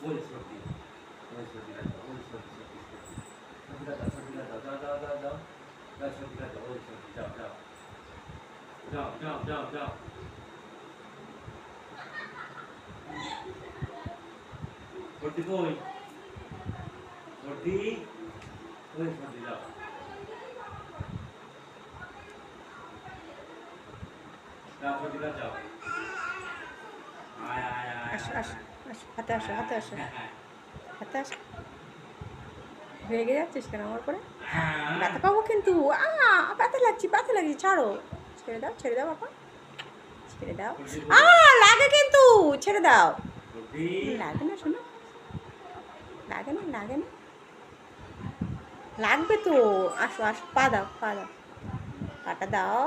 ওই সর্দি ওই সর্দিটা দাও ওই সর্দি সর্দিটা দাও সর্দিটা দাও দাও দাও দাও দাও দাও সর্দিটা দাও ওই সর্দি যাও যাও যাও যাও যাও যাও সর্দি কই সর্দি ওই সর্দি যাও যাও সর্দিটা যাও আয় আয় আয় আসো আসো আসো হাতে আসো হাতে আসো হাতে আসো রেগে যাচ্ছিস কেন আমার করে? ব্যথা পাবো কিন্তু। ব্যথা লাগছে ছাড়ো। ছেড়ে দাও বাবা, ছেড়ে দাও। লাগে কিন্তু, ছেড়ে দাও। লাগে না শোনো, লাগে না লাগে না, লাগবে তো। আসো আসো, পা দাও, পাটা দাও।